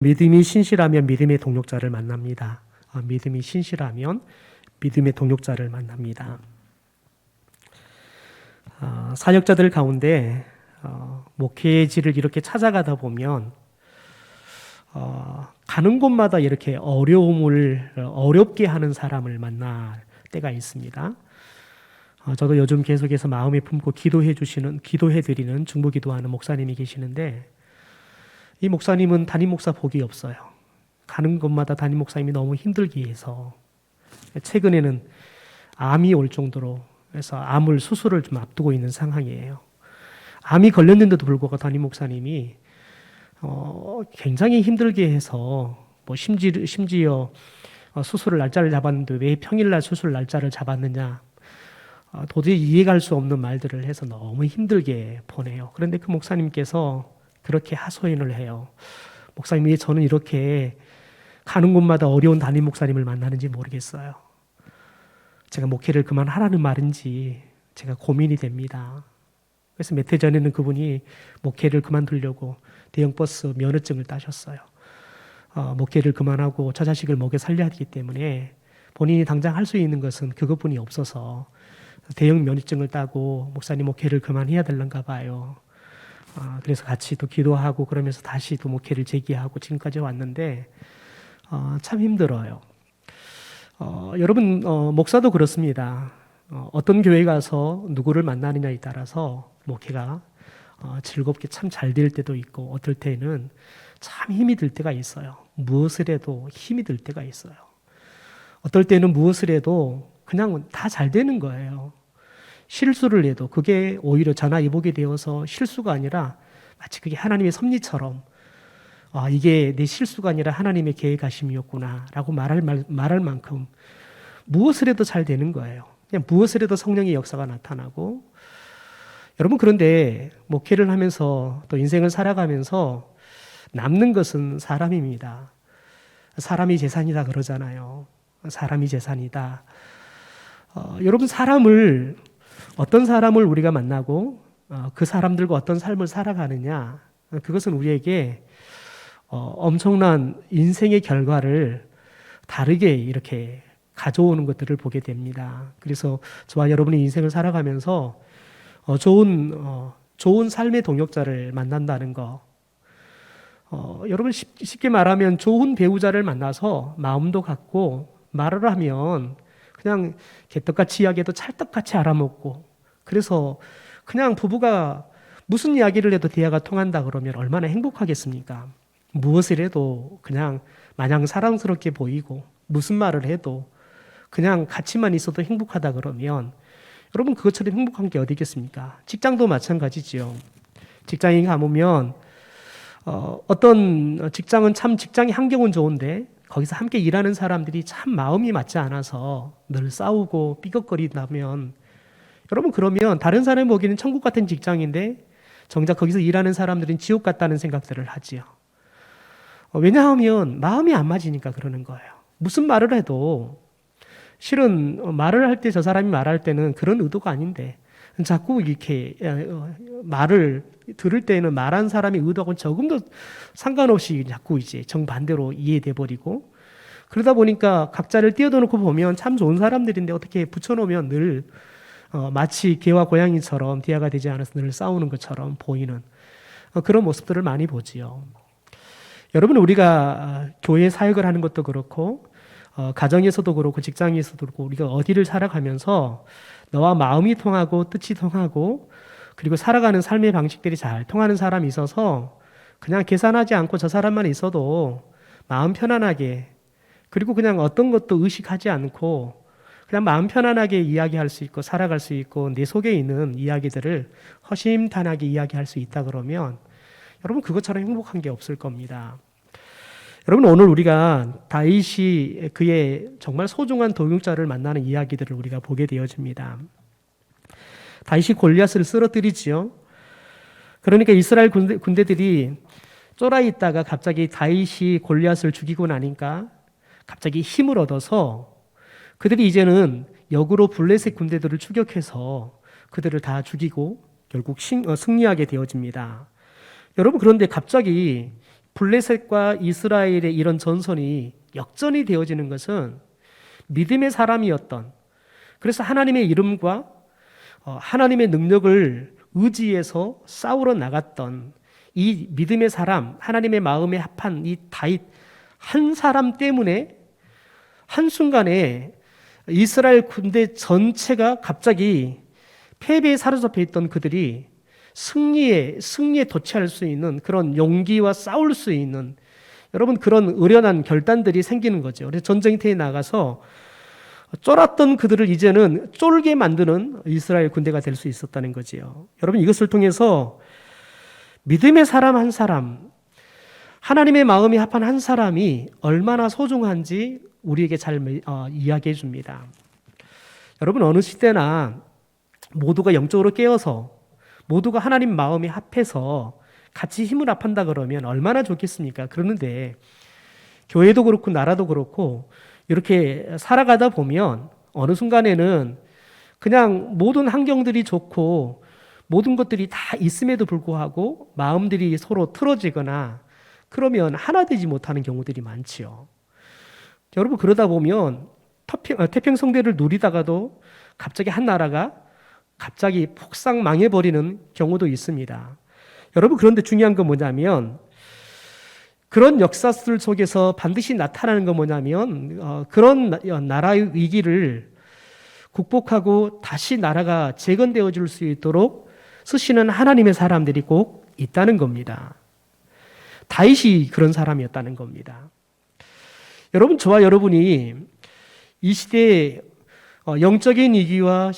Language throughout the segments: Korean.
믿음이 신실하면 믿음의 동력자를 만납니다. 믿음이 신실하면 믿음의 동력자를 만납니다. 사역자들 가운데 목회지를 이렇게 찾아가다 보면 가는 곳마다 이렇게 어렵게 하는 사람을 만날 때가 있습니다. 저도 요즘 계속해서 마음에 품고 기도해드리는 중보기도하는 목사님이 계시는데, 이 목사님은 담임 목사 복이 없어요. 가는 곳마다 담임 목사님이 너무 힘들게 해서 최근에는 암이 올 정도로 해서 수술을 좀 앞두고 있는 상황이에요. 암이 걸렸는데도 불구하고 담임 목사님이 굉장히 힘들게 해서 심지어 수술을 날짜를 잡았는데 왜 평일날 수술 날짜를 잡았느냐, 도저히 이해할 수 없는 말들을 해서 너무 힘들게 보내요. 그런데 그 목사님께서 그렇게 하소연을 해요. 목사님, 왜 저는 이렇게 가는 곳마다 어려운 담임 목사님을 만나는지 모르겠어요. 제가 목회를 그만하라는 말인지 제가 고민이 됩니다. 그래서 몇 해 전에는 그분이 목회를 그만두려고 대형버스 면허증을 따셨어요. 목회를 그만하고 저 자식을 먹여 살려야 하기 때문에 본인이 당장 할 수 있는 것은 그것뿐이 없어서 대형 면허증을 따고 목사님 목회를 그만해야 되는가 봐요. 그래서 같이 또 기도하고 그러면서 다시 또 목회를 재개하고 지금까지 왔는데 참 힘들어요. 여러분, 목사도 그렇습니다. 어떤 교회 가서 누구를 만나느냐에 따라서 목회가 즐겁게 참 잘 될 때도 있고, 어떨 때는 참 힘이 들 때가 있어요. 무엇을 해도 힘이 들 때가 있어요. 어떨 때는 무엇을 해도 그냥 다 잘 되는 거예요. 실수를 해도 그게 오히려 전화위복이 되어서 실수가 아니라 마치 그게 하나님의 섭리처럼 이게 내 실수가 아니라 하나님의 계획하심이었구나 라고 말할 만큼 무엇을 해도 잘 되는 거예요. 그냥 무엇을 해도 성령의 역사가 나타나고. 여러분, 그런데 목회를 하면서 또 인생을 살아가면서 남는 것은 사람입니다. 사람이 재산이다 그러잖아요. 사람이 재산이다. 여러분, 어떤 사람을 우리가 만나고 그 사람들과 어떤 삶을 살아가느냐, 그것은 우리에게 엄청난 인생의 결과를 다르게 이렇게 가져오는 것들을 보게 됩니다. 그래서 저와 여러분의 인생을 살아가면서 좋은 삶의 동역자를 만난다는 거, 여러분 쉽게 말하면 좋은 배우자를 만나서 마음도 같고 말을 하면 그냥 개떡같이 이야기해도 찰떡같이 알아먹고, 그래서 그냥 부부가 무슨 이야기를 해도 대화가 통한다 그러면 얼마나 행복하겠습니까? 무엇을 해도 그냥 마냥 사랑스럽게 보이고, 무슨 말을 해도 그냥 같이만 있어도 행복하다 그러면 여러분, 그것처럼 행복한 게 어디 있겠습니까? 직장도 마찬가지지요. 직장에 가보면 어떤 직장은 참 직장의 환경은 좋은데 거기서 함께 일하는 사람들이 참 마음이 맞지 않아서 늘 싸우고 삐걱거린다면, 여러분, 그러면 다른 사람이 보기에는 천국 같은 직장인데 정작 거기서 일하는 사람들은 지옥 같다는 생각들을 하지요. 왜냐하면 마음이 안 맞으니까 그러는 거예요. 무슨 말을 해도 실은 말을 할 때, 저 사람이 말할 때는 그런 의도가 아닌데 자꾸 이렇게 말을 들을 때는 말한 사람의 의도하고는 조금도 상관없이 자꾸 이제 정반대로 이해돼 버리고, 그러다 보니까 각자를 띄어놓고 보면 참 좋은 사람들인데 어떻게 붙여놓으면 늘 마치 개와 고양이처럼 대화가 되지 않아서 늘 싸우는 것처럼 보이는 그런 모습들을 많이 보지요. 여러분, 우리가 교회 사역을 하는 것도 그렇고 가정에서도 그렇고 직장에서도 그렇고 우리가 어디를 살아가면서 너와 마음이 통하고 뜻이 통하고 그리고 살아가는 삶의 방식들이 잘 통하는 사람이 있어서 그냥 계산하지 않고 저 사람만 있어도 마음 편안하게, 그리고 그냥 어떤 것도 의식하지 않고 그냥 마음 편안하게 이야기할 수 있고 살아갈 수 있고 내 속에 있는 이야기들을 허심탄회하게 이야기할 수 있다 그러면 여러분, 그것처럼 행복한 게 없을 겁니다. 여러분, 오늘 우리가 다윗이 그의 정말 소중한 동역자를 만나는 이야기들을 우리가 보게 되어집니다. 다윗이 골리앗을 쓰러뜨리지요. 그러니까 이스라엘 군대들이 쫄아 있다가 갑자기 다윗이 골리앗을 죽이고 나니까 갑자기 힘을 얻어서 그들이 이제는 역으로 블레셋 군대들을 추격해서 그들을 다 죽이고 결국 승리하게 되어집니다. 여러분, 그런데 갑자기 블레셋과 이스라엘의 이런 전선이 역전이 되어지는 것은 믿음의 사람이었던, 그래서 하나님의 이름과 하나님의 능력을 의지해서 싸우러 나갔던 이 믿음의 사람, 하나님의 마음에 합한 이 다윗 한 사람 때문에 한순간에 이스라엘 군대 전체가 갑자기 패배에 사로잡혀 있던 그들이 승리에 도취할 수 있는 그런 용기와 싸울 수 있는, 여러분, 그런 의련한 결단들이 생기는 거죠. 그래서 전쟁터에 나가서 쫄았던 그들을 이제는 쫄게 만드는 이스라엘 군대가 될 수 있었다는 거지요. 여러분, 이것을 통해서 믿음의 사람 한 사람, 하나님의 마음이 합한 한 사람이 얼마나 소중한지 우리에게 잘 이야기해 줍니다. 여러분, 어느 시대나 모두가 영적으로 깨어서 모두가 하나님 마음이 합해서 같이 힘을 합한다 그러면 얼마나 좋겠습니까? 그러는데 교회도 그렇고 나라도 그렇고 이렇게 살아가다 보면 어느 순간에는 그냥 모든 환경들이 좋고 모든 것들이 다 있음에도 불구하고 마음들이 서로 틀어지거나 그러면 하나 되지 못하는 경우들이 많지요. 여러분, 그러다 보면 태평성대를 누리다가도 갑자기 한 나라가 갑자기 폭삭 망해버리는 경우도 있습니다. 여러분, 그런데 중요한 건 뭐냐면 그런 역사들 속에서 반드시 나타나는 건 뭐냐면 그런 나라의 위기를 극복하고 다시 나라가 재건되어질 수 있도록 쓰시는 하나님의 사람들이 꼭 있다는 겁니다. 다윗이 그런 사람이었다는 겁니다. 여러분, 저와 여러분이 이 시대에 영적인 위기와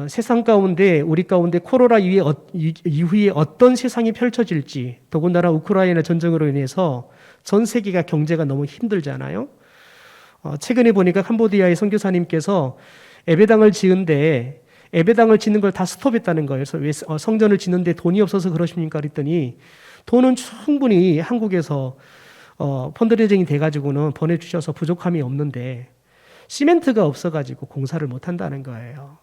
세상 가운데 우리 가운데 코로나 이후에 어떤 세상이 펼쳐질지, 더군다나 우크라이나 전쟁으로 인해서 전 세계가 경제가 너무 힘들잖아요. 최근에 보니까 캄보디아의 선교사님께서 예배당을 지은데 예배당을 짓는 걸 다 스톱했다는 거예요. 그래서 왜 성전을 짓는데 돈이 없어서 그러십니까? 그랬더니 돈은 충분히 한국에서 펀드레이징이 돼가지고는 보내주셔서 부족함이 없는데 시멘트가 없어가지고 공사를 못한다는 거예요.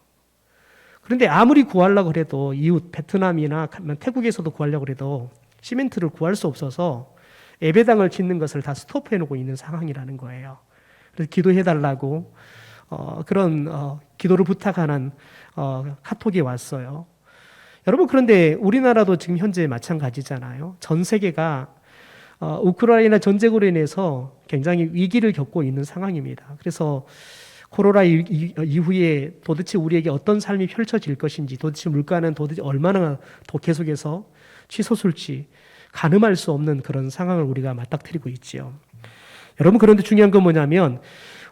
그런데 아무리 구하려고 해도 이웃 베트남이나 태국에서도 구하려고 해도 시멘트를 구할 수 없어서 예배당을 짓는 것을 다 스톱해놓고 있는 상황이라는 거예요. 그래서 기도해달라고 그런 기도를 부탁하는 카톡이 왔어요. 여러분, 그런데 우리나라도 지금 현재 마찬가지잖아요. 전 세계가 우크라이나 전쟁으로 인해서 굉장히 위기를 겪고 있는 상황입니다. 그래서 코로나 이후에 도대체 우리에게 어떤 삶이 펼쳐질 것인지, 도대체 물가는 도대체 얼마나 더 계속해서 치솟을지 가늠할 수 없는 그런 상황을 우리가 맞닥뜨리고 있지요. 여러분, 그런데 중요한 건 뭐냐면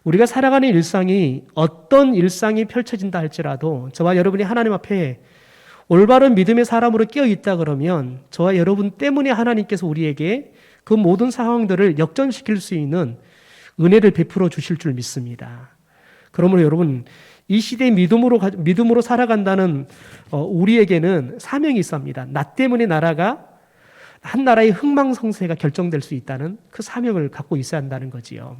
우리가 살아가는 일상이 어떤 일상이 펼쳐진다 할지라도 저와 여러분이 하나님 앞에 올바른 믿음의 사람으로 깨어 있다 그러면 저와 여러분 때문에 하나님께서 우리에게 그 모든 상황들을 역전시킬 수 있는 은혜를 베풀어 주실 줄 믿습니다. 그러므로 여러분, 이 시대의 믿음으로 살아간다는 우리에게는 사명이 있습니다. 나 때문에 나라가 한 나라의 흥망성쇠가 결정될 수 있다는 그 사명을 갖고 있어야 한다는 거지요.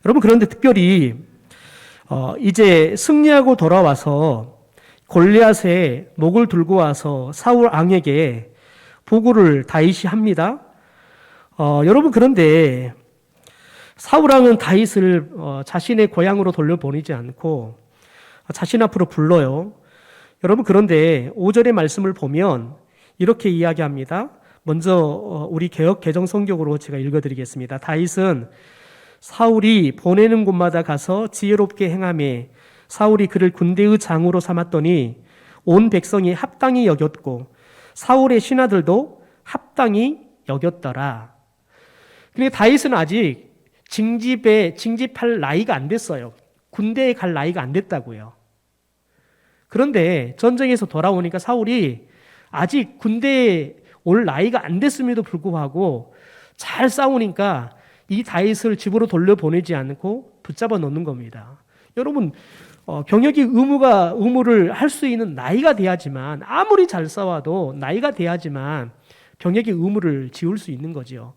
여러분, 그런데 특별히 이제 승리하고 돌아와서 골리앗의 목을 들고 와서 사울 왕에게 보고를 다윗이 합니다. 여러분, 그런데 사울 왕은 다윗을 자신의 고향으로 돌려보내지 않고 자신 앞으로 불러요. 여러분, 그런데 5절의 말씀을 보면 이렇게 이야기합니다. 먼저 우리 개역 개정 성경으로 제가 읽어드리겠습니다. 다윗은 사울이 보내는 곳마다 가서 지혜롭게 행하며 사울이 그를 군대의 장으로 삼았더니 온 백성이 합당히 여겼고 사울의 신하들도 합당히 여겼더라. 그러니까 다윗은 아직 징집할 나이가 안 됐어요. 군대에 갈 나이가 안 됐다고요. 그런데 전쟁에서 돌아오니까 사울이 아직 군대에 올 나이가 안 됐음에도 불구하고 잘 싸우니까 이 다윗을 집으로 돌려보내지 않고 붙잡아 놓는 겁니다. 여러분, 병역이 의무를 할 수 있는 나이가 돼야지만, 아무리 잘 싸워도 나이가 돼야지만 병역의 의무를 지울 수 있는 거죠.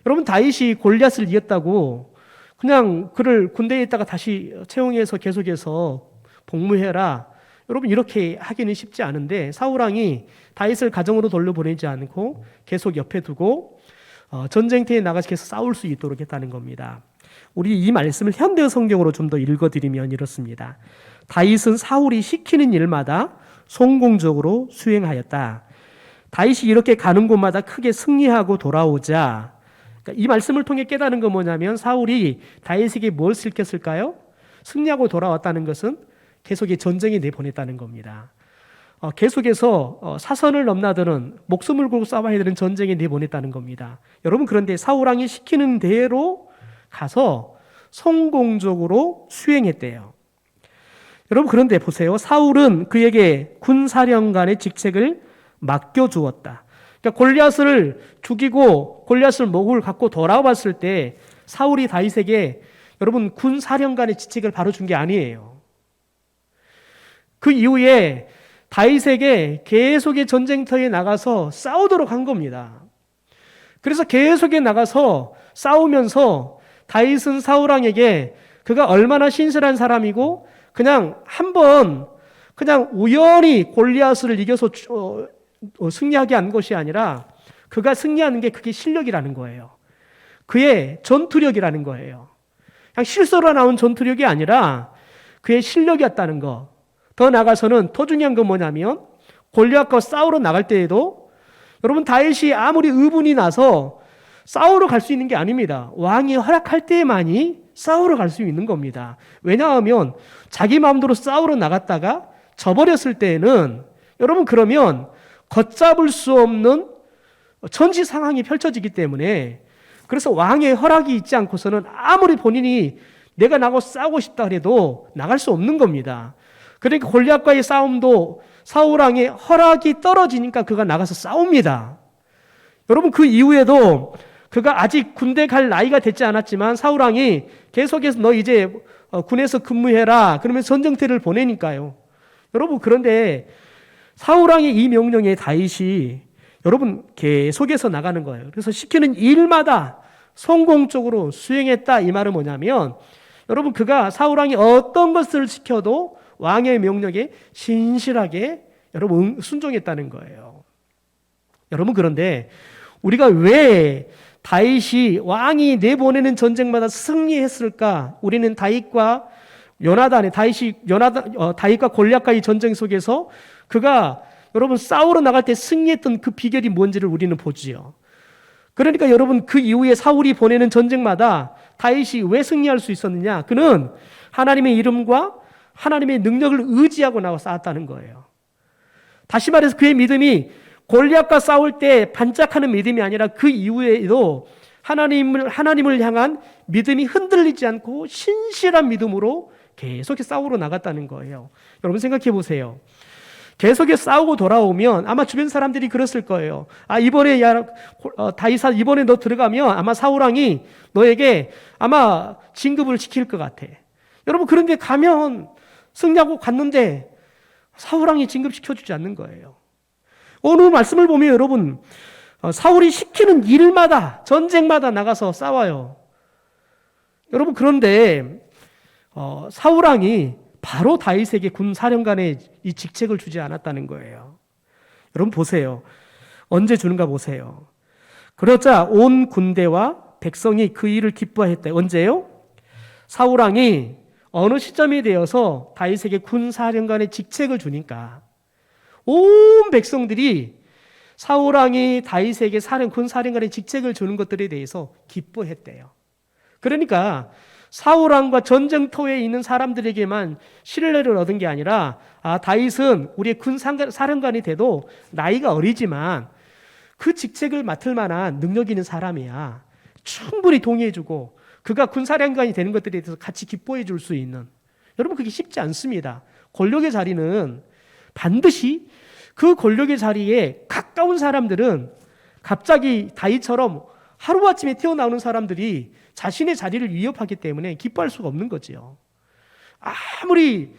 여러분, 다윗이 골리앗을 이겼다고 그냥 그를 군대에 있다가 다시 채용해서 계속해서 복무해라, 여러분, 이렇게 하기는 쉽지 않은데 사울 왕이 다윗을 가정으로 돌려보내지 않고 계속 옆에 두고 전쟁터에 나가서 계속 싸울 수 있도록 했다는 겁니다. 우리 이 말씀을 현대 성경으로 좀 더 읽어드리면 이렇습니다. 다윗은 사울이 시키는 일마다 성공적으로 수행하였다. 다윗이 이렇게 가는 곳마다 크게 승리하고 돌아오자. 그러니까 이 말씀을 통해 깨닫는 건 뭐냐면 사울이 다윗에게 뭘 시켰을까요? 승리하고 돌아왔다는 것은 계속의 전쟁에 내보냈다는 겁니다. 계속해서 사선을 넘나드는 목숨을 걸고 싸워야 되는 전쟁에 내보냈다는 겁니다. 여러분, 그런데 사울왕이 시키는 대로 가서 성공적으로 수행했대요. 여러분, 그런데 보세요. 사울은 그에게 군사령관의 직책을 맡겨주었다. 그러니까 골리앗을 죽이고 골리앗을 목을 갖고 돌아왔을 때 사울이 다윗에게 여러분 군사령관의 직책을 바로 준 게 아니에요. 그 이후에 다윗에게 계속의 전쟁터에 나가서 싸우도록 한 겁니다. 그래서 계속에 나가서 싸우면서 다윗은 사울왕에게 그가 얼마나 신실한 사람이고 그냥 한번 그냥 우연히 골리앗을 이겨서 승리하게 한 것이 아니라 그가 승리하는 게 그게 실력이라는 거예요. 그의 전투력이라는 거예요. 그냥 실수로 나온 전투력이 아니라 그의 실력이었다는 거. 더 나아가서는 더 중요한 건 뭐냐면 골리앗과 싸우러 나갈 때에도 여러분 다윗이 아무리 의분이 나서 싸우러 갈 수 있는 게 아닙니다. 왕이 허락할 때만이 싸우러 갈 수 있는 겁니다. 왜냐하면 자기 마음대로 싸우러 나갔다가 져버렸을 때에는 여러분 그러면 걷잡을 수 없는 전시 상황이 펼쳐지기 때문에 그래서 왕의 허락이 있지 않고서는 아무리 본인이 내가 나가고 싸우고 싶다 해도 나갈 수 없는 겁니다. 그러니까 골리앗과의 싸움도 사울왕의 허락이 떨어지니까 그가 나가서 싸웁니다. 여러분 그 이후에도 그가 아직 군대 갈 나이가 됐지 않았지만 사울왕이 계속해서 너 이제 군에서 근무해라 그러면서 전쟁터를 보내니까요. 여러분 그런데 사울왕의 이 명령에 다윗이 여러분 계속해서 나가는 거예요. 그래서 시키는 일마다 성공적으로 수행했다. 이 말은 뭐냐면 여러분 그가 사울왕이 어떤 것을 시켜도 왕의 명령에 신실하게 여러분 순종했다는 거예요. 여러분 그런데 우리가 왜 다윗이 왕이 내보내는 전쟁마다 승리했을까? 우리는 다윗과 다윗과 골리앗과의 전쟁 속에서 그가 여러분 싸우러 나갈 때 승리했던 그 비결이 뭔지를 우리는 보지요. 그러니까 여러분 그 이후에 사울이 보내는 전쟁마다 다윗이 왜 승리할 수 있었느냐? 그는 하나님의 이름과 하나님의 능력을 의지하고 나와 싸웠다는 거예요. 다시 말해서 그의 믿음이 골리앗과 싸울 때 반짝하는 믿음이 아니라 그 이후에도 하나님을 향한 믿음이 흔들리지 않고 신실한 믿음으로 계속해서 싸우러 나갔다는 거예요. 여러분 생각해 보세요. 계속해서 싸우고 돌아오면 아마 주변 사람들이 그랬을 거예요. 이번에 다윗아 이번에 너 들어가면 아마 사울왕이 너에게 아마 진급을 시킬 것 같아. 여러분 그런데 가면 승리하고 갔는데 사울왕이 진급시켜주지 않는 거예요. 오늘 말씀을 보면 여러분 사울이 시키는 일마다 전쟁마다 나가서 싸워요. 여러분 그런데 사울왕이 바로 다윗에게 군사령관의 이 직책을 주지 않았다는 거예요. 여러분 보세요. 언제 주는가 보세요. 그러자 온 군대와 백성이 그 일을 기뻐했대. 언제요? 사울왕이 어느 시점에 되어서 다윗에게 군사령관의 직책을 주니까 온 백성들이 사울왕이 다윗에게 군사령관의 직책을 주는 것들에 대해서 기뻐했대요. 그러니까 사울왕과 전쟁터에 있는 사람들에게만 신뢰를 얻은 게 아니라 다윗은 우리의 군사령관이 돼도 나이가 어리지만 그 직책을 맡을 만한 능력 있는 사람이야. 충분히 동의해주고 그가 군사령관이 되는 것들에 대해서 같이 기뻐해 줄 수 있는. 여러분 그게 쉽지 않습니다. 권력의 자리는 반드시 그 권력의 자리에 가까운 사람들은 갑자기 다윗처럼 하루아침에 태어나오는 사람들이 자신의 자리를 위협하기 때문에 기뻐할 수가 없는 거지요. 아무리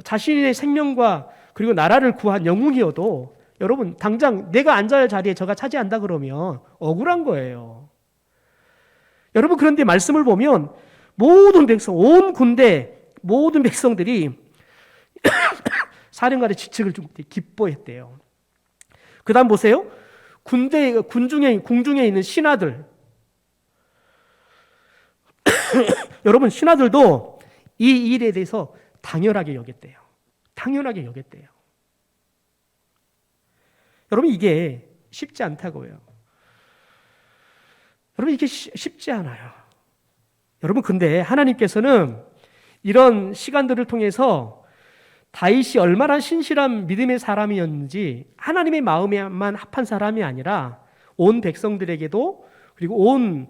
자신의 생명과 그리고 나라를 구한 영웅이어도 여러분 당장 내가 앉아야 할 자리에 저가 차지한다 그러면 억울한 거예요. 여러분 그런데 말씀을 보면 모든 백성, 온 군대 모든 백성들이 사령관의 직책을 주고 기뻐했대요. 그 다음 보세요. 궁중에 있는 신하들, 여러분 신하들도 이 일에 대해서 당연하게 여겼대요. 당연하게 여겼대요. 여러분 이게 쉽지 않다고요. 여러분 이게 쉽지 않아요. 여러분 근데 하나님께서는 이런 시간들을 통해서 다윗이 얼마나 신실한 믿음의 사람이었는지 하나님의 마음에만 합한 사람이 아니라 온 백성들에게도 그리고 온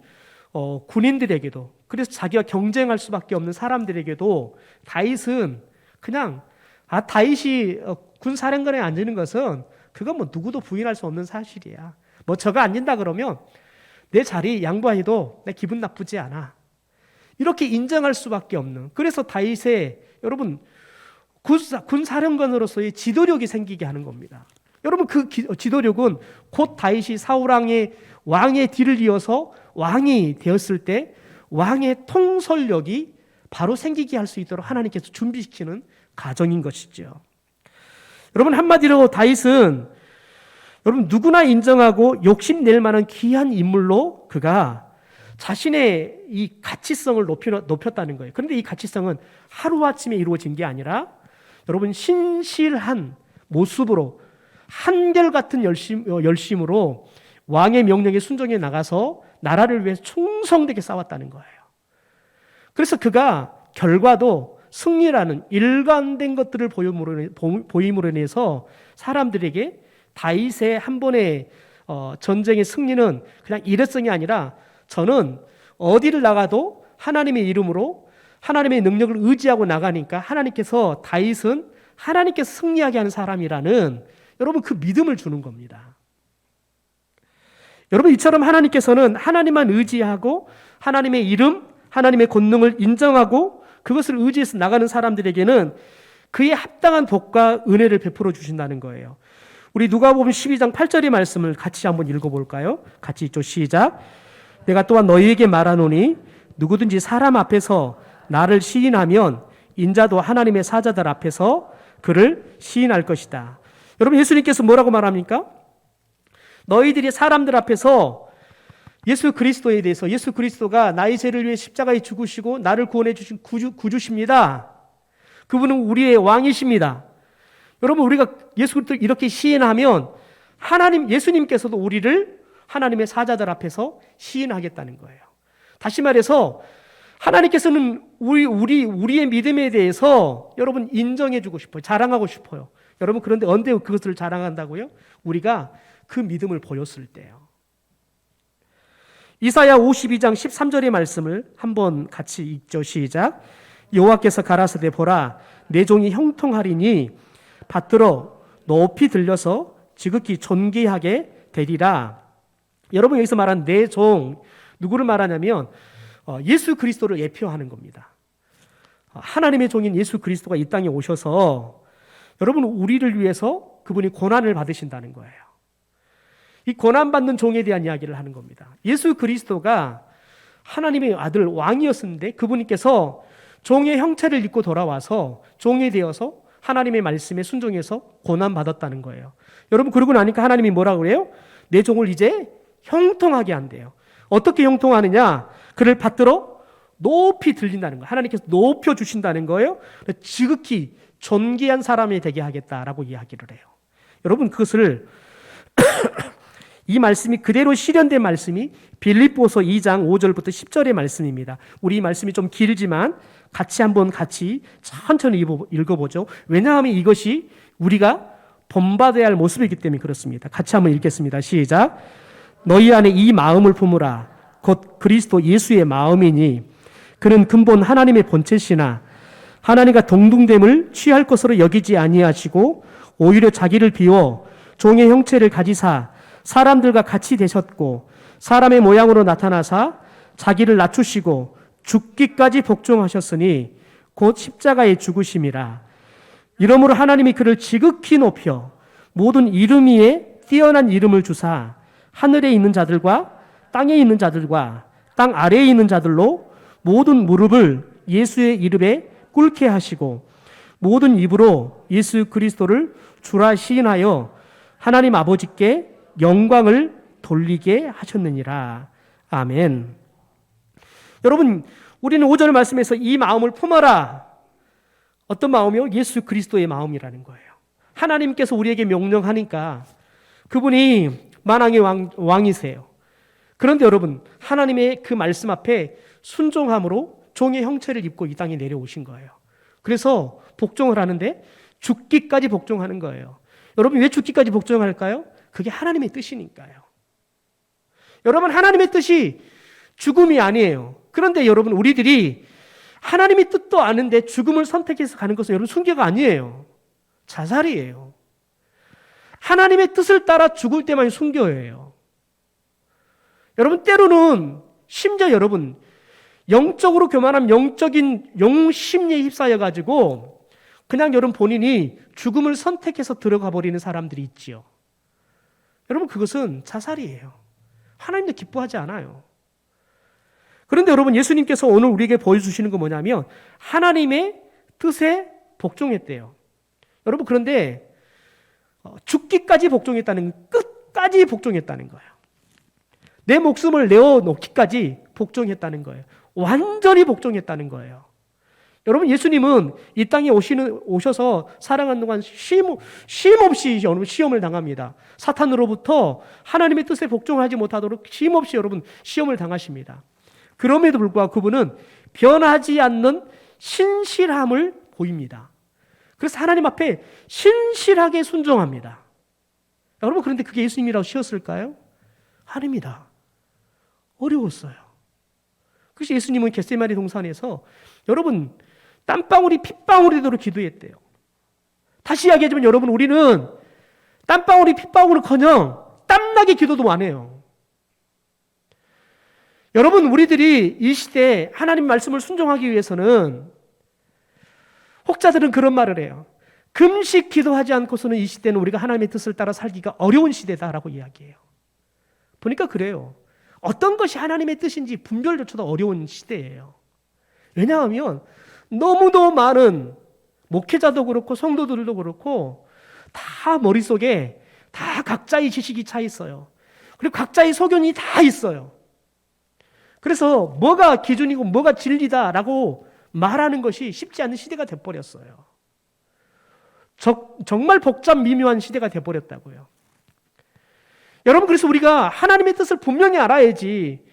군인들에게도 그래서 자기가 경쟁할 수밖에 없는 사람들에게도 다윗은 그냥 다윗이 군사령관에 앉는 것은 그건 뭐 누구도 부인할 수 없는 사실이야. 뭐 저가 앉는다 그러면 내 자리 양보해도 내 기분 나쁘지 않아. 이렇게 인정할 수밖에 없는. 그래서 다윗의 여러분 군사령관으로서의 지도력이 생기게 하는 겁니다. 여러분 그 지도력은 곧 다윗이 사울 왕의 뒤를 이어서 왕이 되었을 때 왕의 통솔력이 바로 생기게 할 수 있도록 하나님께서 준비시키는 과정인 것이죠. 여러분 한마디로 다윗은 여러분 누구나 인정하고 욕심낼 만한 귀한 인물로 그가 자신의 이 가치성을 높였다는 거예요. 그런데 이 가치성은 하루아침에 이루어진 게 아니라 여러분 신실한 모습으로 한결같은 열심으로 왕의 명령에 순종해 나가서 나라를 위해 충성되게 싸웠다는 거예요. 그래서 그가 결과도 승리라는 일관된 것들을 보임으로 인해서 사람들에게 다윗의 한 번의 전쟁의 승리는 그냥 일회성이 아니라 저는 어디를 나가도 하나님의 이름으로 하나님의 능력을 의지하고 나가니까 하나님께서 다윗은 하나님께서 승리하게 하는 사람이라는 여러분 그 믿음을 주는 겁니다. 여러분 이처럼 하나님께서는 하나님만 의지하고 하나님의 이름, 하나님의 권능을 인정하고 그것을 의지해서 나가는 사람들에게는 그에 합당한 복과 은혜를 베풀어 주신다는 거예요. 우리 누가복음 12장 8절의 말씀을 같이 한번 읽어볼까요? 같이 읽죠. 시작. 내가 또한 너희에게 말하노니 누구든지 사람 앞에서 나를 시인하면 인자도 하나님의 사자들 앞에서 그를 시인할 것이다. 여러분 예수님께서 뭐라고 말합니까? 너희들이 사람들 앞에서 예수 그리스도에 대해서 예수 그리스도가 나의 죄를 위해 십자가에 죽으시고 나를 구원해 주신 구주십니다. 그분은 우리의 왕이십니다. 여러분 우리가 예수 그리스도를 이렇게 시인하면 하나님 예수님께서도 우리를 하나님의 사자들 앞에서 시인하겠다는 거예요. 다시 말해서 하나님께서는 우리의 믿음에 대해서 여러분 인정해 주고 싶어요. 자랑하고 싶어요. 여러분 그런데 언제 그것을 자랑한다고요? 우리가 그 믿음을 보였을 때요. 이사야 52장 13절의 말씀을 한번 같이 읽죠. 시작. 여호와께서 가라사대 보라 내 종이 형통하리니 받들어 높이 들려서 지극히 존귀하게 되리라. 여러분 여기서 말한 내 종 누구를 말하냐면 예수 그리스도를 예표하는 겁니다. 하나님의 종인 예수 그리스도가 이 땅에 오셔서 여러분 우리를 위해서 그분이 고난을 받으신다는 거예요. 이 고난받는 종에 대한 이야기를 하는 겁니다. 예수 그리스도가 하나님의 아들 왕이었는데 그분께서 종의 형체를 입고 돌아와서 종이 되어서 하나님의 말씀에 순종해서 고난받았다는 거예요. 여러분 그러고 나니까 하나님이 뭐라고 그래요? 내 종을 이제 형통하게 한대요. 어떻게 형통하느냐? 그를 받들어 높이 들린다는 거예요. 하나님께서 높여주신다는 거예요. 지극히 존귀한 사람이 되게 하겠다라고 이야기를 해요. 여러분 그것을 이 말씀이 그대로 실현된 말씀이 빌립보서 2장 5절부터 10절의 말씀입니다. 우리 이 말씀이 좀 길지만 같이 천천히 읽어보죠. 왜냐하면 이것이 우리가 본받아야 할 모습이기 때문에 그렇습니다. 같이 한번 읽겠습니다. 시작. 너희 안에 이 마음을 품으라. 곧 그리스도 예수의 마음이니 그는 근본 하나님의 본체시나 하나님과 동등됨을 취할 것으로 여기지 아니하시고 오히려 자기를 비워 종의 형체를 가지사 사람들과 같이 되셨고 사람의 모양으로 나타나사 자기를 낮추시고 죽기까지 복종하셨으니 곧 십자가에 죽으심이라. 이러므로 하나님이 그를 지극히 높여 모든 이름 위에 뛰어난 이름을 주사 하늘에 있는 자들과 땅에 있는 자들과 땅 아래에 있는 자들로 모든 무릎을 예수의 이름에 꿇게 하시고 모든 입으로 예수 그리스도를 주라 시인하여 하나님 아버지께 영광을 돌리게 하셨느니라. 아멘. 여러분, 우리는 5절 말씀에서 이 마음을 품어라. 어떤 마음이요? 예수 그리스도의 마음이라는 거예요. 하나님께서 우리에게 명령하니까 그분이 만왕의 왕이세요. 그런데 여러분, 하나님의 그 말씀 앞에 순종함으로 종의 형체를 입고 이 땅에 내려오신 거예요. 그래서 복종을 하는데 죽기까지 복종하는 거예요. 여러분, 왜 죽기까지 복종할까요? 그게 하나님의 뜻이니까요. 여러분, 하나님의 뜻이 죽음이 아니에요. 그런데 여러분, 우리들이 하나님의 뜻도 아는데 죽음을 선택해서 가는 것은 여러분 순교가 아니에요. 자살이에요. 하나님의 뜻을 따라 죽을 때만 순교예요. 여러분, 때로는 심지어 여러분 영적으로 교만한 영적인 용심리에 휩싸여 가지고 그냥 여러분 본인이 죽음을 선택해서 들어가 버리는 사람들이 있지요. 여러분, 그것은 자살이에요. 하나님도 기뻐하지 않아요. 그런데 여러분, 예수님께서 오늘 우리에게 보여주시는 건 뭐냐면 하나님의 뜻에 복종했대요. 여러분, 그런데 죽기까지 복종했다는, 끝까지 복종했다는 거예요. 내 목숨을 내어놓기까지 복종했다는 거예요. 완전히 복종했다는 거예요. 여러분, 예수님은 이 땅에 오셔서 살아가는 동안 쉼없이 여러분 시험을 당합니다. 사탄으로부터 하나님의 뜻에 복종하지 못하도록 쉼없이 여러분 시험을 당하십니다. 그럼에도 불구하고 그분은 변하지 않는 신실함을 보입니다. 그래서 하나님 앞에 신실하게 순종합니다. 여러분, 그런데 그게 예수님이라고 쉬웠을까요? 아닙니다. 어려웠어요. 그래서 예수님은 겟세마네 동산에서 여러분 땀방울이 핏방울이 되도록 기도했대요. 다시 이야기하자면 여러분, 우리는 땀방울이 핏방울은커녕 땀나게 기도도 안 해요. 여러분, 우리들이 이 시대에 하나님 말씀을 순종하기 위해서는 혹자들은 그런 말을 해요. 금식 기도하지 않고서는 이 시대는 우리가 하나님의 뜻을 따라 살기가 어려운 시대다라고 이야기해요. 보니까 그래요. 어떤 것이 하나님의 뜻인지 분별조차도 어려운 시대예요. 왜냐하면 너무도 많은 목회자도 그렇고 성도들도 그렇고 다 머릿속에 다 각자의 지식이 차 있어요. 그리고 각자의 소견이 다 있어요. 그래서 뭐가 기준이고 뭐가 진리다라고 말하는 것이 쉽지 않은 시대가 돼버렸어요. 정말 복잡 미묘한 시대가 돼버렸다고요. 여러분, 그래서 우리가 하나님의 뜻을 분명히 알아야지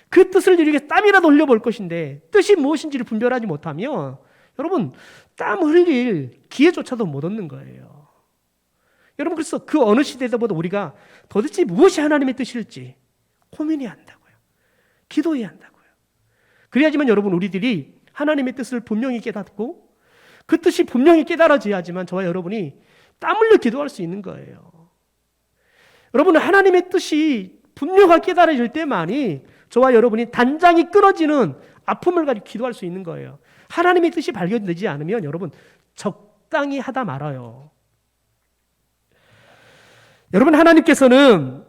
그 뜻을 이루기 위해서 땀이라도 흘려볼 것인데 뜻이 무엇인지를 분별하지 못하면 여러분 땀 흘릴 기회조차도 못 얻는 거예요. 여러분, 그래서 그 어느 시대보다 우리가 도대체 무엇이 하나님의 뜻일지 고민해야 한다고요. 기도해야 한다고요. 그래야지만 여러분, 우리들이 하나님의 뜻을 분명히 깨닫고 그 뜻이 분명히 깨달아져야지만 저와 여러분이 땀 흘려 기도할 수 있는 거예요. 여러분, 하나님의 뜻이 분명하게 깨달아질 때만이 저와 여러분이 단장이 끊어지는 아픔을 가지고 기도할 수 있는 거예요. 하나님의 뜻이 발견되지 않으면 여러분 적당히 하다 말아요. 여러분, 하나님께서는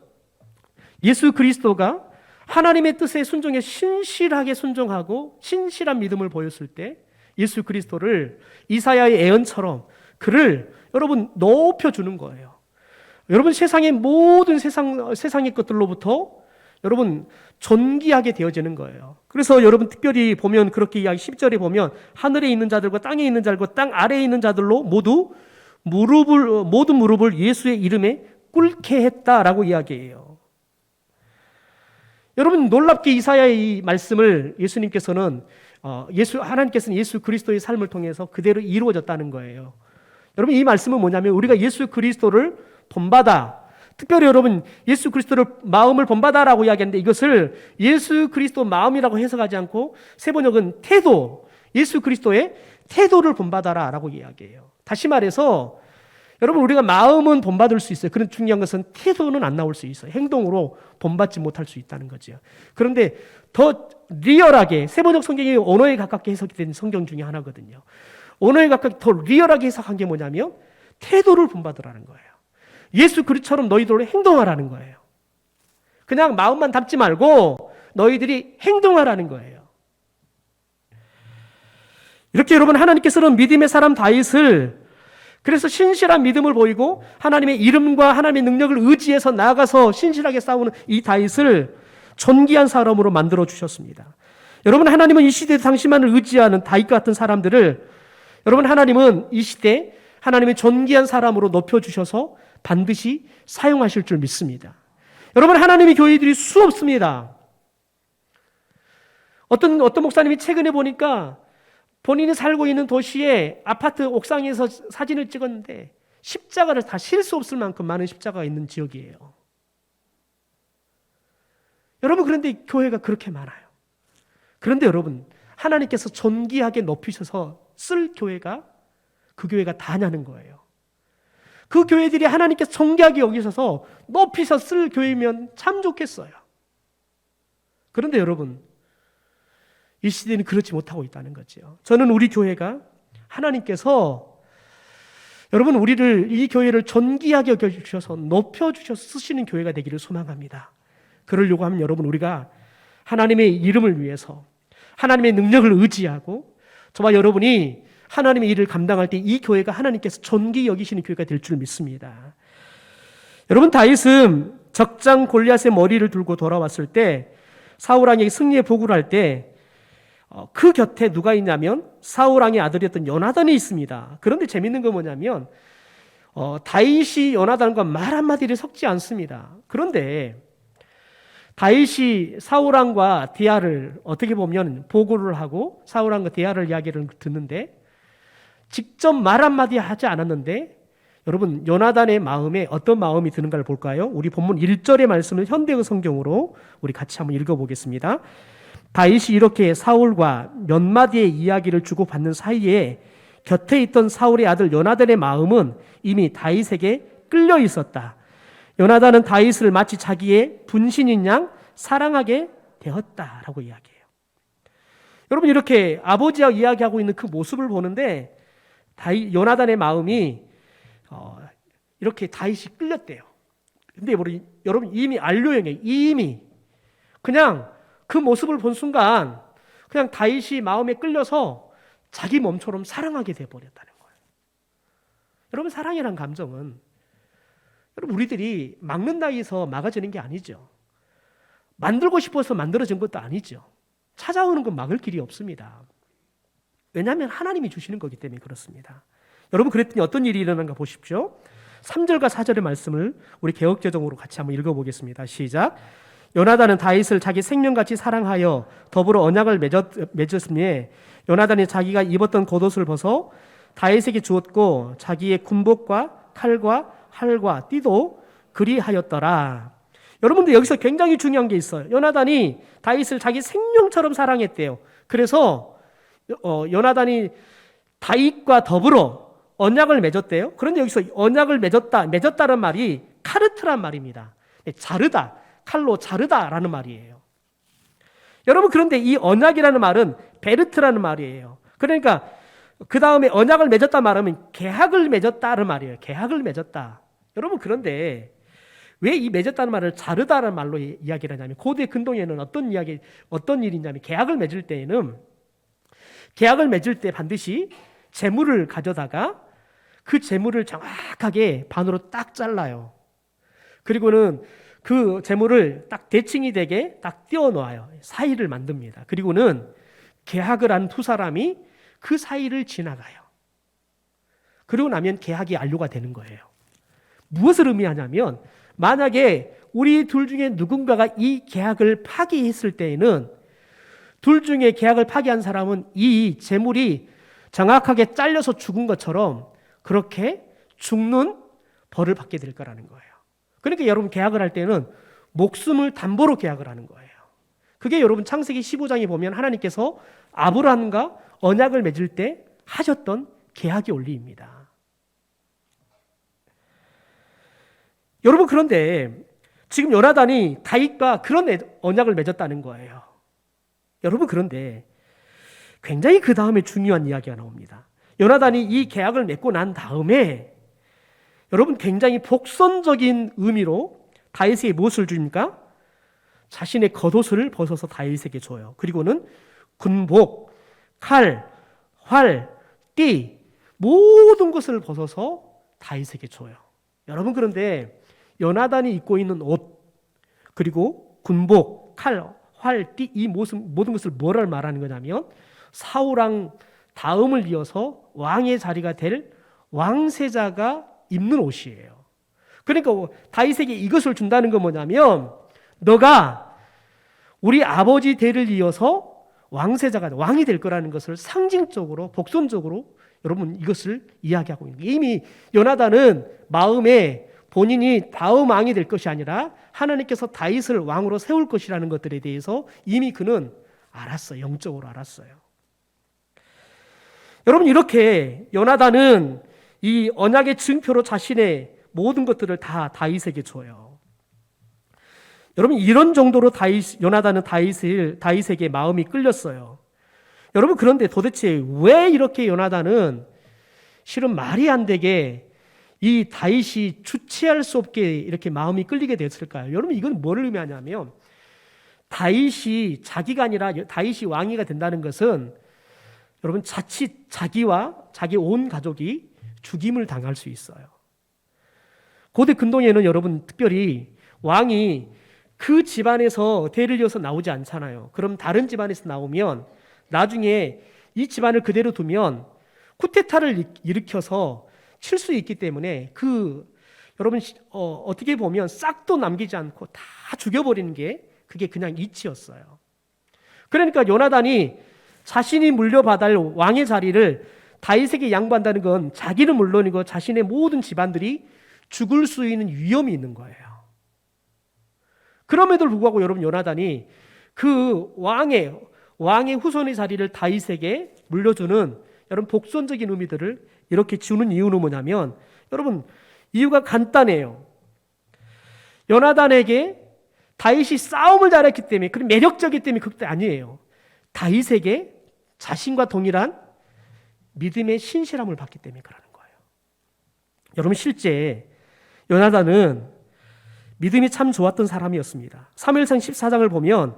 예수 그리스도가 하나님의 뜻에 순종해 신실하게 순종하고 신실한 믿음을 보였을 때 예수 그리스도를 이사야의 예언처럼 그를 여러분 높여주는 거예요. 여러분, 세상의 모든 세상의 것들로부터 여러분 존귀하게 되어지는 거예요. 그래서 여러분 특별히 보면 그렇게 이야기 10절에 보면 하늘에 있는 자들과 땅에 있는 자들과 땅 아래에 있는 자들로 모든 무릎을 예수의 이름에 꿇게 했다라고 이야기해요. 여러분, 놀랍게 이사야의 이 말씀을 예수님께서는 하나님께서는 예수 그리스도의 삶을 통해서 그대로 이루어졌다는 거예요. 여러분, 이 말씀은 뭐냐면 우리가 예수 그리스도를 본받아, 특별히 여러분 예수 그리스도를 마음을 본받아라고 이야기하는데 이것을 예수 그리스도 마음이라고 해석하지 않고 세번역은 태도, 예수 그리스도의 태도를 본받아라라고 이야기해요. 다시 말해서 여러분, 우리가 마음은 본받을 수 있어요. 그런 중요한 것은 태도는 안 나올 수 있어요. 행동으로 본받지 못할 수 있다는 거죠. 그런데 더 리얼하게 세번역 성경이 언어에 가깝게 해석이 된 성경 중에 하나거든요. 언어에 가깝게 더 리얼하게 해석한 게 뭐냐면 태도를 본받으라는 거예요. 예수 그리스도처럼 너희들로 행동하라는 거예요. 그냥 마음만 담지 말고 너희들이 행동하라는 거예요. 이렇게 여러분, 하나님께서는 믿음의 사람 다윗을 그래서 신실한 믿음을 보이고 하나님의 이름과 하나님의 능력을 의지해서 나아가서 신실하게 싸우는 이 다윗을 존귀한 사람으로 만들어 주셨습니다. 여러분, 하나님은 이 시대에 당신만을 의지하는 다윗 같은 사람들을, 여러분, 하나님은 이 시대에 하나님의 존귀한 사람으로 높여주셔서 반드시 사용하실 줄 믿습니다. 여러분, 하나님의 교회들이 수없습니다. 어떤 목사님이 최근에 보니까 본인이 살고 있는 도시에 아파트 옥상에서 사진을 찍었는데 십자가를 다 실 수 없을 만큼 많은 십자가가 있는 지역이에요. 여러분, 그런데 교회가 그렇게 많아요. 그런데 여러분, 하나님께서 존귀하게 높이셔서 쓸 교회가 그 교회가 다냐는 거예요. 그 교회들이 하나님께서 존귀하게 여기셔서 높이셔 쓸 교회면 참 좋겠어요. 그런데 여러분, 이 시대는 그렇지 못하고 있다는 거죠. 저는 우리 교회가 하나님께서 여러분 우리를 이 교회를 존귀하게 여겨주셔서 높여주셔서 쓰시는 교회가 되기를 소망합니다. 그러려고 하면 여러분 우리가 하나님의 이름을 위해서 하나님의 능력을 의지하고 저와 여러분이 하나님의 일을 감당할 때 이 교회가 하나님께서 존귀히 여기시는 교회가 될 줄 믿습니다. 여러분, 다윗은 적장 골리앗의 머리를 들고 돌아왔을 때 사울 왕에게 승리의 보고를 할 때 그 곁에 누가 있냐면 사울 왕의 아들이었던 요나단이 있습니다. 그런데 재밌는 건 뭐냐면 다윗이 요나단과 말 한마디를 섞지 않습니다. 그런데 다윗이 사울 왕과 대화를 어떻게 보면 보고를 하고 사울 왕과 대화를 이야기를 듣는데 직접 말 한마디 하지 않았는데 여러분 요나단의 마음에 어떤 마음이 드는가를 볼까요? 우리 본문 1절의 말씀을 현대어 성경으로 우리 같이 한번 읽어보겠습니다. 다윗이 이렇게 사울과 몇 마디의 이야기를 주고받는 사이에 곁에 있던 사울의 아들 요나단의 마음은 이미 다윗에게 끌려 있었다. 요나단은 다윗을 마치 자기의 분신인 양 사랑하게 되었다라고 이야기해요. 여러분, 이렇게 아버지와 이야기하고 있는 그 모습을 보는데 요나단의 마음이 이렇게 다윗이 끌렸대요. 근데 여러분 이미 안료형에 이미 그냥 그 모습을 본 순간 그냥 다윗이 마음에 끌려서 자기 몸처럼 사랑하게 돼버렸다는 거예요. 여러분, 사랑이란 감정은 여러분 우리들이 막는다 해서 막아지는 게 아니죠. 만들고 싶어서 만들어진 것도 아니죠. 찾아오는 건 막을 길이 없습니다. 왜냐하면 하나님이 주시는 거기 때문에 그렇습니다. 여러분, 그랬더니 어떤 일이 일어난가 보십시오. 3절과 4절의 말씀을 우리 개역개정으로 같이 한번 읽어보겠습니다. 시작. 요나단은 다윗을 자기 생명같이 사랑하여 더불어 언약을 맺었으니 요나단이 자기가 입었던 겉옷을 벗어 다윗에게 주었고 자기의 군복과 칼과 활과 띠도 그리하였더라. 여러분들 여기서 굉장히 중요한 게 있어요. 요나단이 다윗을 자기 생명처럼 사랑했대요. 그래서 요나단이 다윗과 더불어 언약을 맺었대요. 그런데 여기서 언약을 맺었다는 말이 카르트란 말입니다. 자르다, 칼로 자르다라는 말이에요. 여러분, 그런데 이 언약이라는 말은 베르트라는 말이에요. 그러니까 그 다음에 언약을 맺었다 말하면 계약을 맺었다는 말이에요. 계약을 맺었다. 여러분, 그런데 왜 이 맺었다는 말을 자르다라는 말로 이야기를 하냐면 고대 근동에는 어떤 일이냐면 계약을 맺을 때 반드시 재물을 가져다가 그 재물을 정확하게 반으로 딱 잘라요. 그리고는 그 재물을 딱 대칭이 되게 딱 띄워 놓아요. 사이를 만듭니다. 그리고는 계약을 한 두 사람이 그 사이를 지나가요. 그리고 나면 계약이 완료가 되는 거예요. 무엇을 의미하냐면 만약에 우리 둘 중에 누군가가 이 계약을 파기했을 때에는 둘 중에 계약을 파기한 사람은 이 재물이 정확하게 잘려서 죽은 것처럼 그렇게 죽는 벌을 받게 될 거라는 거예요. 그러니까 여러분 계약을 할 때는 목숨을 담보로 계약을 하는 거예요. 그게 여러분 창세기 15장에 보면 하나님께서 아브라함과 언약을 맺을 때 하셨던 계약의 원리입니다. 여러분, 그런데 지금 요나단이 다윗과 그런 언약을 맺었다는 거예요. 여러분, 그런데 굉장히 그 다음에 중요한 이야기가 나옵니다. 요나단이 이 계약을 맺고 난 다음에 여러분 굉장히 복선적인 의미로 다윗에게 무엇을 줍니까? 자신의 겉옷을 벗어서 다윗에게 줘요. 그리고는 군복, 칼, 활, 띠, 모든 것을 벗어서 다윗에게 줘요. 여러분, 그런데 요나단이 입고 있는 옷, 그리고 군복, 칼, 활, 띠, 이 모든 것을 뭐를 말하는 거냐면 사울왕 다음을 이어서 왕의 자리가 될 왕세자가 입는 옷이에요. 그러니까 다윗에게 이것을 준다는 건 뭐냐면 너가 우리 아버지 대를 이어서 왕세자가 왕이 될 거라는 것을 상징적으로 복선적으로 여러분 이것을 이야기하고 있는 거예요. 이미 요나단은 마음에 본인이 다음 왕이 될 것이 아니라 하나님께서 다윗을 왕으로 세울 것이라는 것들에 대해서 이미 그는 알았어요. 영적으로 알았어요. 여러분, 이렇게 요나단은 이 언약의 증표로 자신의 모든 것들을 다 다윗에게 줘요. 여러분, 이런 정도로 요나단은 다윗에게 마음이 끌렸어요. 여러분, 그런데 도대체 왜 이렇게 요나단은 실은 말이 안 되게 이 다윗이 주체할 수 없게 이렇게 마음이 끌리게 됐을까요? 여러분, 이건 뭐를 의미하냐면 다윗이 자기가 아니라 다윗이 왕이가 된다는 것은 여러분 자칫 자기와 자기 온 가족이 죽임을 당할 수 있어요. 고대 근동에는 여러분 특별히 왕이 그 집안에서 대를 이어서 나오지 않잖아요. 그럼 다른 집안에서 나오면 나중에 이 집안을 그대로 두면 쿠데타를 일으켜서 칠 수 있기 때문에 여러분 어떻게 보면 싹도 남기지 않고 다 죽여버리는 게 그게 그냥 이치였어요. 그러니까 요나단이 자신이 물려받아 할 왕의 자리를 다윗에게 양보한다는 건 자기는 물론이고 자신의 모든 집안들이 죽을 수 있는 위험이 있는 거예요. 그럼에도 불구하고 여러분 요나단이 그 왕의 후손의 자리를 다윗에게 물려주는 여러분 복선적인 의미들을 이렇게 주는 이유는 뭐냐면 여러분 이유가 간단해요. 요나단에게 다윗이 싸움을 잘했기 때문에 그리고 매력적이기 때문에 그것도 아니에요. 다윗에게 자신과 동일한 믿음의 신실함을 받기 때문에 그러는 거예요. 여러분 실제 요나단은 믿음이 참 좋았던 사람이었습니다. 사무엘상 14장을 보면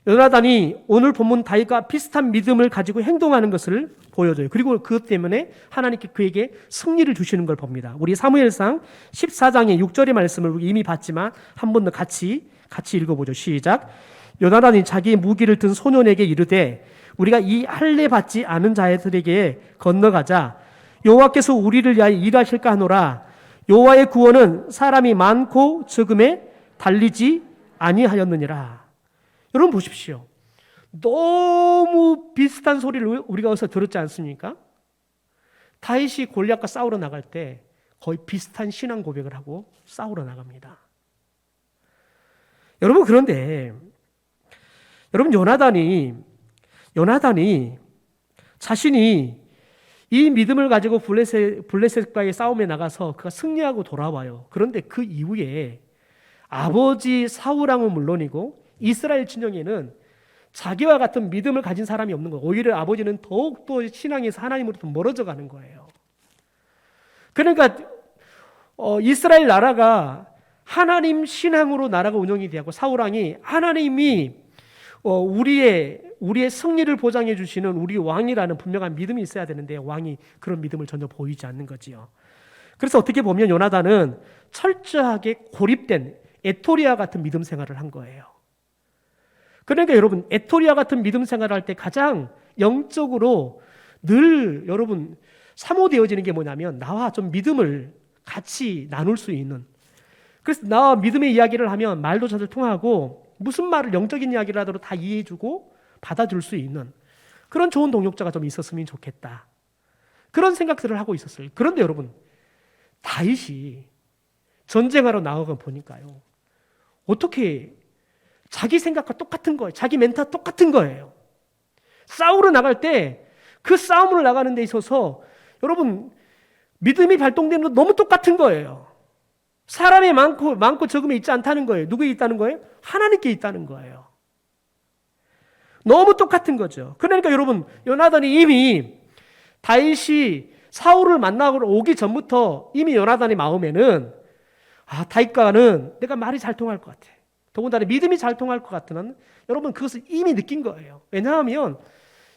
요나단이 오늘 본문 다윗과 비슷한 믿음을 가지고 행동하는 것을 보여줘요. 그리고 그것 때문에 하나님께 그에게 승리를 주시는 걸 봅니다. 우리 사무엘상 14장의 6절의 말씀을 이미 봤지만 한 번 더 같이 읽어보죠. 시작. 요나단이 자기의 무기를 든 소년에게 이르되 우리가 이 할례 받지 않은 자들에게 건너가자. 여호와께서 우리를 위하여 일하실까 하노라. 여호와의 구원은 사람이 많고 적음에 달리지 아니하였느니라. 여러분 보십시오. 너무 비슷한 소리를 우리가 어디서 들었지 않습니까? 다윗이 골리앗과 싸우러 나갈 때 거의 비슷한 신앙 고백을 하고 싸우러 나갑니다. 여러분 그런데 여러분 요나단이 자신이 이 믿음을 가지고 블레셋과의 싸움에 나가서 그가 승리하고 돌아와요. 그런데 그 이후에 아버지 사울왕은 물론이고 이스라엘 진영에는 자기와 같은 믿음을 가진 사람이 없는 거예요. 오히려 아버지는 더욱더 신앙에서 하나님으로부터 멀어져 가는 거예요. 그러니까 이스라엘 나라가 하나님 신앙으로 나라가 운영이 되고 사울왕이 하나님이 우리의 승리를 보장해 주시는 우리 왕이라는 분명한 믿음이 있어야 되는데 왕이 그런 믿음을 전혀 보이지 않는 거지요. 그래서 어떻게 보면 요나단은 철저하게 고립된 에토리아 같은 믿음 생활을 한 거예요. 그러니까 여러분 에토리아 같은 믿음 생활을 할 때 가장 영적으로 늘 여러분 사모되어지는 게 뭐냐면 나와 좀 믿음을 같이 나눌 수 있는, 그래서 나와 믿음의 이야기를 하면 말도 잘 통하고 무슨 말을 영적인 이야기를 하더라도 다 이해해주고 받아줄 수 있는 그런 좋은 동역자가 좀 있었으면 좋겠다. 그런 생각들을 하고 있었어요. 그런데 여러분 다윗이 전쟁하러 나가고 보니까요. 어떻게 자기 생각과 똑같은 거예요. 자기 멘탈 똑같은 거예요. 싸우러 나갈 때 그 싸움을 나가는 데 있어서 여러분 믿음이 발동되는 건 너무 똑같은 거예요. 사람이 많고 적음에 있지 않다는 거예요. 누구에 있다는 거예요? 하나님께 있다는 거예요. 너무 똑같은 거죠. 그러니까 여러분 요나단이 이미 다윗이 사울을 만나고 오기 전부터 이미 요나단의 마음에는 다윗과는 내가 말이 잘 통할 것 같아. 더군다나 믿음이 잘 통할 것 같으면 여러분 그것을 이미 느낀 거예요. 왜냐하면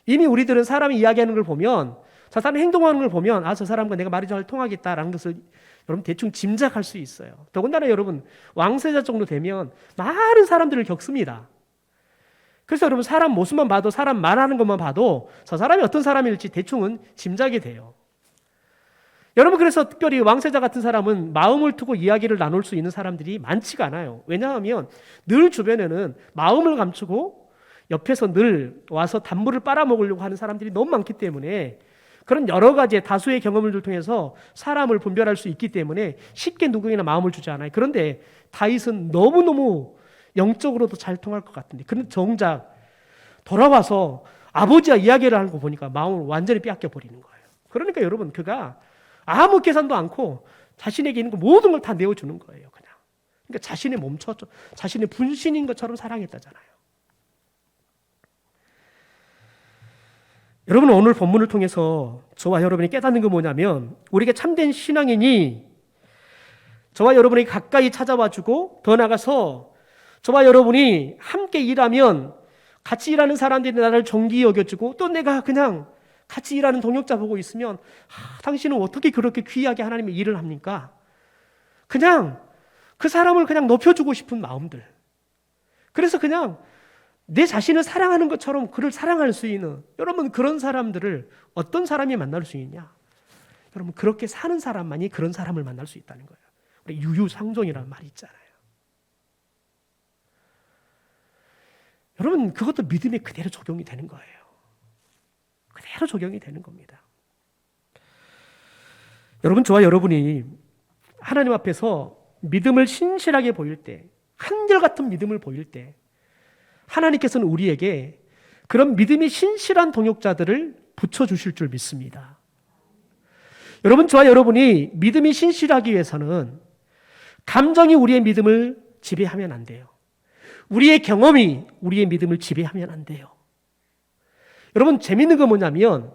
이미 우리들은 사람이 이야기하는 걸 보면 저 사람 행동하는 걸 보면 저 사람과 내가 말이 잘 통하겠다라는 것을 여러분 대충 짐작할 수 있어요. 더군다나 여러분 왕세자 정도 되면 많은 사람들을 겪습니다. 그래서 여러분 사람 모습만 봐도 사람 말하는 것만 봐도 저 사람이 어떤 사람일지 대충은 짐작이 돼요. 여러분 그래서 특별히 왕세자 같은 사람은 마음을 두고 이야기를 나눌 수 있는 사람들이 많지가 않아요. 왜냐하면 늘 주변에는 마음을 감추고 옆에서 늘 와서 단물을 빨아먹으려고 하는 사람들이 너무 많기 때문에 그런 여러 가지의 다수의 경험을 통해서 사람을 분별할 수 있기 때문에 쉽게 누구에게나 마음을 주지 않아요. 그런데 다윗은 너무너무 영적으로도 잘 통할 것 같은데 그런데 정작 돌아와서 아버지와 이야기를 하는 거 보니까 마음을 완전히 빼앗겨 버리는 거예요. 그러니까 여러분 그가 아무 계산도 않고 자신에게 있는 거 모든 걸 다 내어주는 거예요. 그냥. 그러니까 자신의 몸처럼 자신의 분신인 것처럼 사랑했다잖아요. 여러분 오늘 본문을 통해서 저와 여러분이 깨닫는 건 뭐냐면 우리가 참된 신앙인이 저와 여러분이 가까이 찾아와주고 더 나아가서 저와 여러분이 함께 일하면 같이 일하는 사람들이 나를 존귀히 여겨주고 또 내가 그냥 같이 일하는 동역자 보고 있으면 당신은 어떻게 그렇게 귀하게 하나님의 일을 합니까? 그냥 그 사람을 그냥 높여주고 싶은 마음들. 그래서 그냥 내 자신을 사랑하는 것처럼 그를 사랑할 수 있는 여러분 그런 사람들을 어떤 사람이 만날 수 있냐? 여러분 그렇게 사는 사람만이 그런 사람을 만날 수 있다는 거예요. 우리 유유상종이라는 말이 있잖아요. 여러분 그것도 믿음에 그대로 적용이 되는 거예요. 그대로 적용이 되는 겁니다. 여러분 저와 여러분이 하나님 앞에서 믿음을 신실하게 보일 때 한결같은 믿음을 보일 때 하나님께서는 우리에게 그런 믿음이 신실한 동역자들을 붙여주실 줄 믿습니다. 여러분 저와 여러분이 믿음이 신실하기 위해서는 감정이 우리의 믿음을 지배하면 안 돼요. 우리의 경험이 우리의 믿음을 지배하면 안 돼요. 여러분 재밌는 건 뭐냐면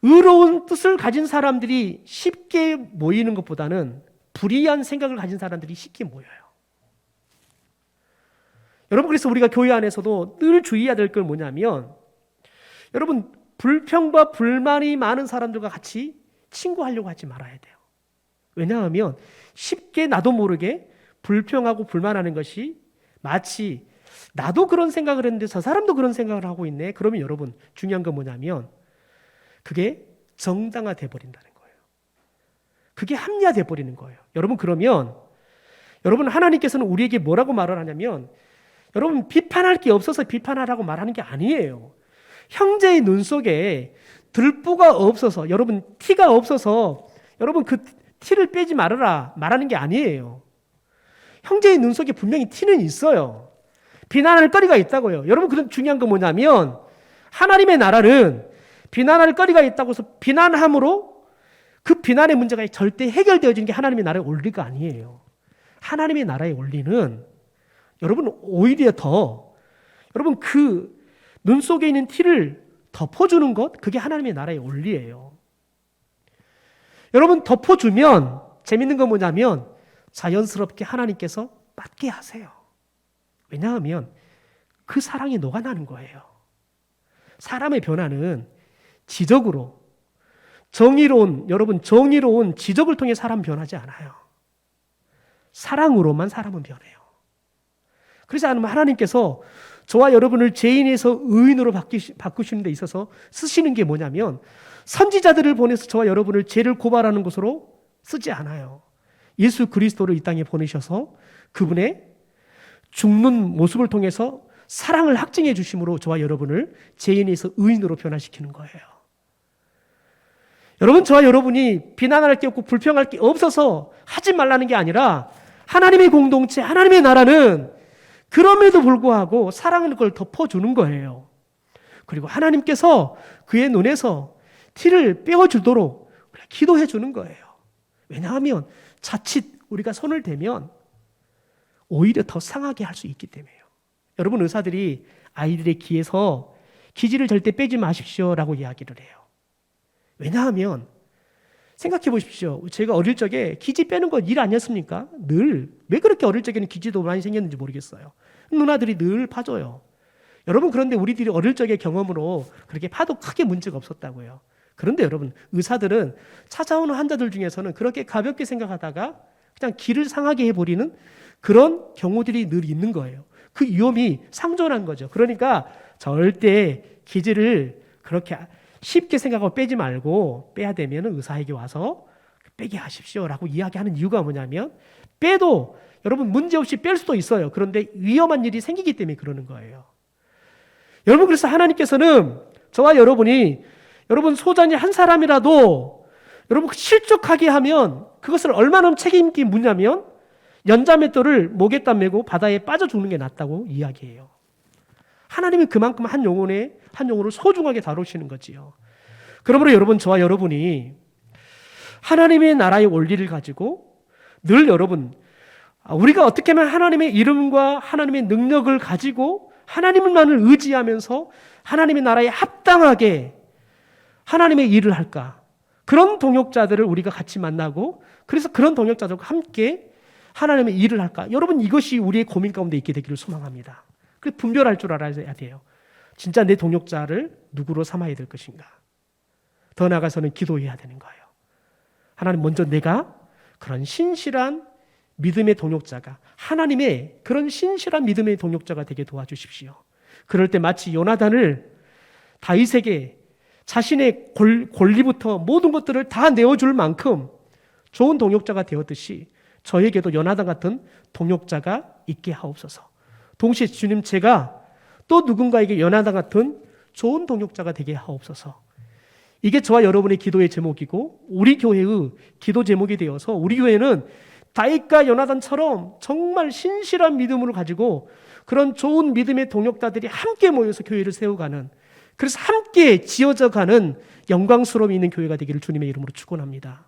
의로운 뜻을 가진 사람들이 쉽게 모이는 것보다는 불의한 생각을 가진 사람들이 쉽게 모여요. 여러분 그래서 우리가 교회 안에서도 늘 주의해야 될 건 뭐냐면 여러분 불평과 불만이 많은 사람들과 같이 친구하려고 하지 말아야 돼요. 왜냐하면 쉽게 나도 모르게 불평하고 불만하는 것이 마치 나도 그런 생각을 했는데 저 사람도 그런 생각을 하고 있네. 그러면 여러분 중요한 건 뭐냐면 그게 정당화돼 버린다는 거예요. 그게 합리화돼 버리는 거예요. 여러분 그러면 여러분 하나님께서는 우리에게 뭐라고 말을 하냐면 여러분 비판할 게 없어서 비판하라고 말하는 게 아니에요. 형제의 눈 속에 들보가 없어서 여러분 티가 없어서 여러분 그 티를 빼지 말아라 말하는 게 아니에요. 형제의 눈 속에 분명히 티는 있어요. 비난할 거리가 있다고요. 여러분 그런 중요한 건 뭐냐면 하나님의 나라는 비난할 거리가 있다고 해서 비난함으로 그 비난의 문제가 절대 해결되어지는 게 하나님의 나라의 원리가 아니에요. 하나님의 나라의 원리는 여러분 오히려 더 여러분 그 눈 속에 있는 티를 덮어주는 것 그게 하나님의 나라의 원리예요. 여러분 덮어주면 재밌는 건 뭐냐면 자연스럽게 하나님께서 맞게 하세요. 왜냐하면 그 사랑이 녹아나는 거예요. 사람의 변화는 지적으로 여러분 정의로운 지적을 통해 사람 변하지 않아요. 사랑으로만 사람은 변해요. 그래서 하나님께서 저와 여러분을 죄인에서 의인으로 바꾸시는 데 있어서 쓰시는 게 뭐냐면 선지자들을 보내서 저와 여러분을 죄를 고발하는 것으로 쓰지 않아요. 예수 그리스도를 이 땅에 보내셔서 그분의 죽는 모습을 통해서 사랑을 확증해 주심으로 저와 여러분을 죄인에서 의인으로 변화시키는 거예요. 여러분 저와 여러분이 비난할 게 없고 불평할 게 없어서 하지 말라는 게 아니라 하나님의 공동체, 하나님의 나라는 그럼에도 불구하고 사랑하는 걸 덮어주는 거예요. 그리고 하나님께서 그의 눈에서 티를 빼어주도록 기도해 주는 거예요. 왜냐하면 자칫 우리가 손을 대면 오히려 더 상하게 할 수 있기 때문에요. 여러분 의사들이 아이들의 귀에서 기지를 절대 빼지 마십시오라고 이야기를 해요. 왜냐하면 생각해 보십시오. 제가 어릴 적에 기지 빼는 거 일 아니었습니까? 늘. 왜 그렇게 어릴 적에는 기지도 많이 생겼는지 모르겠어요. 누나들이 늘 파줘요. 여러분 그런데 우리들이 어릴 적의 경험으로 그렇게 파도 크게 문제가 없었다고요. 그런데 여러분, 의사들은 찾아오는 환자들 중에서는 그렇게 가볍게 생각하다가 그냥 길을 상하게 해버리는 그런 경우들이 늘 있는 거예요. 그 위험이 상존한 거죠. 그러니까 절대 기지를 그렇게 쉽게 생각하고 빼지 말고, 빼야 되면 의사에게 와서 빼게 하십시오라고 이야기하는 이유가 뭐냐면, 빼도 여러분 문제없이 뺄 수도 있어요. 그런데 위험한 일이 생기기 때문에 그러는 거예요. 여러분, 그래서 하나님께서는 저와 여러분이, 여러분 소자니 한 사람이라도 여러분 실족하게 하면 그것을 얼마나 책임있게 묻냐면, 연자맷돌을 목에다 메고 바다에 빠져 죽는 게 낫다고 이야기해요. 하나님은 그만큼 한 영혼을 소중하게 다루시는 거지요. 그러므로 여러분, 저와 여러분이 하나님의 나라의 원리를 가지고 늘 여러분, 우리가 어떻게 하면 하나님의 이름과 하나님의 능력을 가지고 하나님만을 의지하면서 하나님의 나라에 합당하게 하나님의 일을 할까? 그런 동역자들을 우리가 같이 만나고, 그래서 그런 동역자들과 함께 하나님의 일을 할까? 여러분, 이것이 우리의 고민 가운데 있게 되기를 소망합니다. 그래서 분별할 줄 알아야 돼요. 진짜 내 동역자를 누구로 삼아야 될 것인가? 더 나아가서는 기도해야 되는 거예요. 하나님, 먼저 내가 그런 신실한 믿음의 동역자가, 하나님의 그런 신실한 믿음의 동역자가 되게 도와주십시오. 그럴 때 마치 요나단을 다윗에게 자신의 권리부터 모든 것들을 다 내어줄 만큼 좋은 동역자가 되었듯이 저에게도 요나단 같은 동역자가 있게 하옵소서. 동시에 주님, 제가 또 누군가에게 요나단 같은 좋은 동역자가 되게 하옵소서. 이게 저와 여러분의 기도의 제목이고 우리 교회의 기도 제목이 되어서, 우리 교회는 다윗과 요나단처럼 정말 신실한 믿음을 가지고 그런 좋은 믿음의 동역자들이 함께 모여서 교회를 세워가는, 그래서 함께 지어져 가는 영광스러움이 있는 교회가 되기를 주님의 이름으로 축원합니다.